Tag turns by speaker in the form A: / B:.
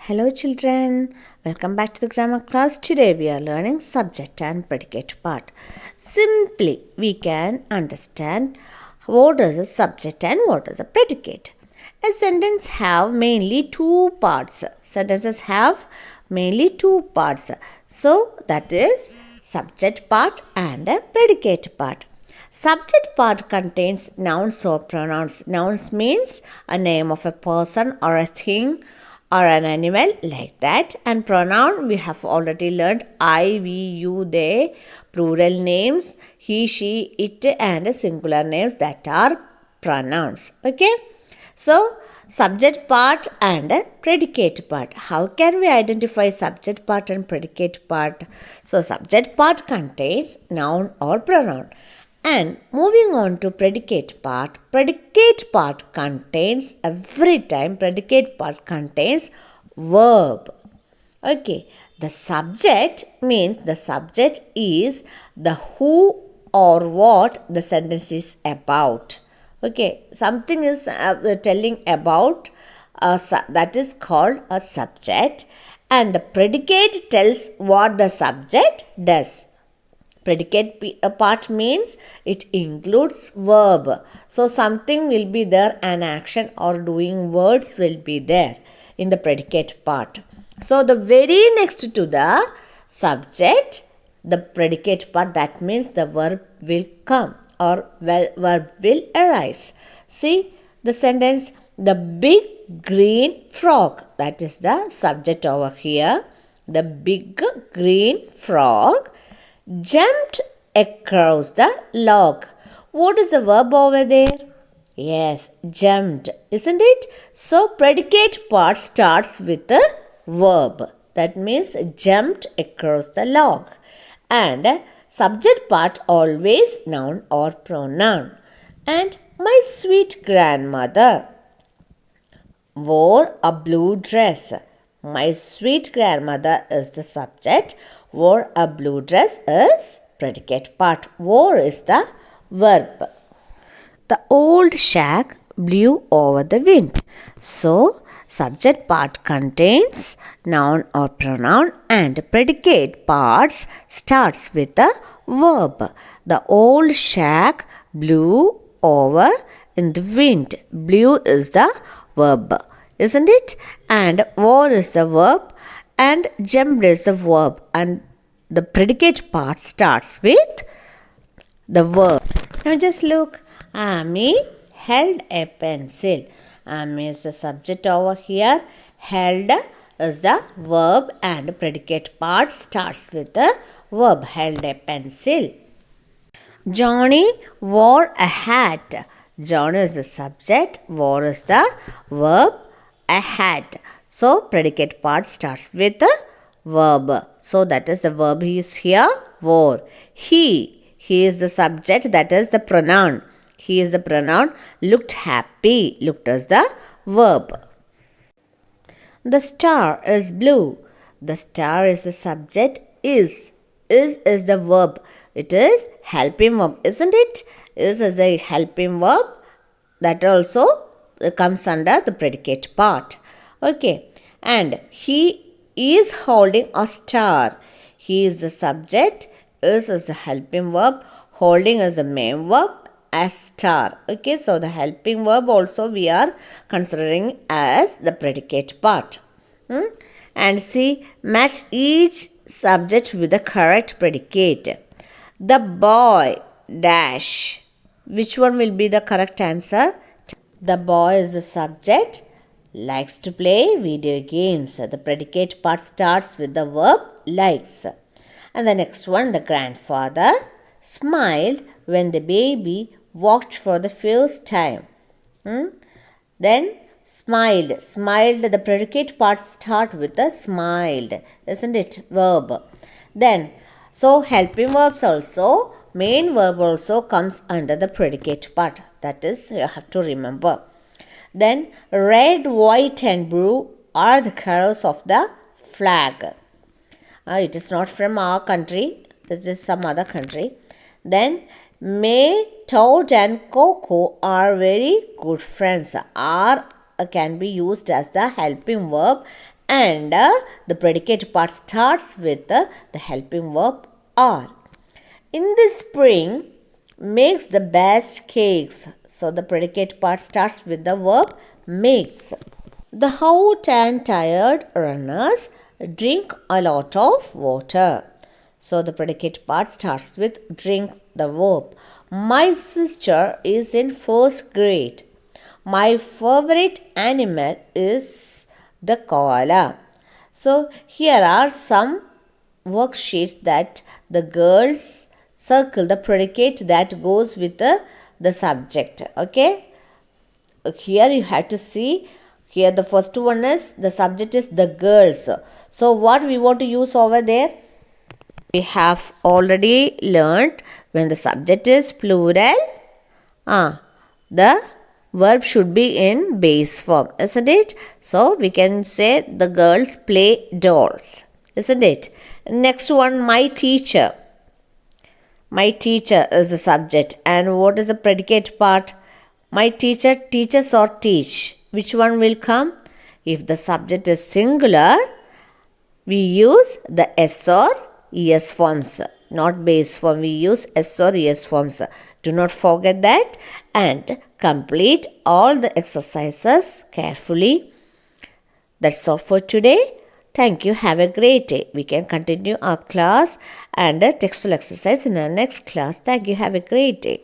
A: Hello children, welcome back to the grammar class. Today we are learning subject and predicate part. Simply we can understand what is a subject and what is a predicate. A sentence have mainly two parts. Sentences have mainly two parts. So that is subject part and a predicate part. Subject part contains nouns or pronouns. Nouns means a name of a person or a thing or an animal like that, and pronoun we have already learned I, we, you, they, plural names he, she, it, and singular names that are pronouns. Okay, so subject part and predicate part. How can we identify subject part and predicate part? So subject part contains noun or pronoun. And moving on to predicate part contains predicate part contains verb. Okay, the subject means the subject is the who or what the sentence is about. Okay, something is telling about that is called a subject, and the predicate tells what the subject does. Predicate part means it includes verb. So something will be there, an action or doing words will be there in the predicate part. So the very next to the subject, the predicate part, that means the verb will come or verb will arise. See the sentence, the big green frog, that is the subject over here. The big green frog jumped across the log. What is the verb over there? Yes, jumped, isn't it? So, predicate part starts with the verb. That means jumped across the log. And subject part always noun or pronoun. And my sweet grandmother wore a blue dress. My sweet grandmother is the subject. Wore a blue dress is predicate part. Wore is the verb. The old shack blew over the wind. So, subject part contains noun or pronoun, and predicate parts starts with the verb. The old shack blew over in the wind. Blew is the verb, isn't it? And wore is the verb, and jumped is the verb, and the predicate part starts with the verb. Now just look, Amy held a pencil. Amy is the subject over here. Held is the verb, and predicate part starts with the verb. Held a pencil. Johnny wore a hat. Johnny is the subject. Wore is the verb. A hat. So predicate part starts with the verb. So that is the verb is here. Wore. He is the subject, that is the pronoun. He is the pronoun. Looked happy. Looked as the verb. The star is blue. The star is the subject. Is the verb. It is helping verb, isn't it? Is a helping verb. That also comes under the predicate part. Okay. And he is holding a star. He is the subject. Is the helping verb. Holding is the main verb. A star. Okay, so the helping verb also we are considering as the predicate part. And see, match each subject with the correct predicate. The boy dash. Which one will be the correct answer? The boy is the subject. Likes to play video games. The predicate part starts with the verb likes. And the next one, the grandfather smiled when the baby walked for the first time. Then smiled. The predicate part start with the smiled, isn't it? Verb. Then, so helping verbs also, main verb also comes under the predicate part. That is, you have to remember. Then, red, white and blue are the colors of the flag. It is not from our country. It is some other country. Then, May, Toad and Coco are very good friends. Are can be used as the helping verb, and the predicate part starts with the helping verb are. In the spring makes the best cakes. So the predicate part starts with the verb makes. The hot and tired runners drink a lot of water. So the predicate part starts with drink, the verb. My sister is in first grade. My favorite animal is the koala. So here are some worksheets that the girls circle the predicate that goes with the subject. Okay, here you have to see, here the first one is the subject is the girls. So what we want to use over there, we have already learned when the subject is plural, the verb should be in base form, isn't it? So we can say the girls play dolls, isn't it? Next one, my teacher. My teacher is the subject. And what is the predicate part? My teacher teaches or teach. Which one will come? If the subject is singular, we use the S or ES forms, not base form. We use S or ES forms. Do not forget that and complete all the exercises carefully. That's all for today. Thank you. Have a great day. We can continue our class and textual exercise in our next class. Thank you. Have a great day.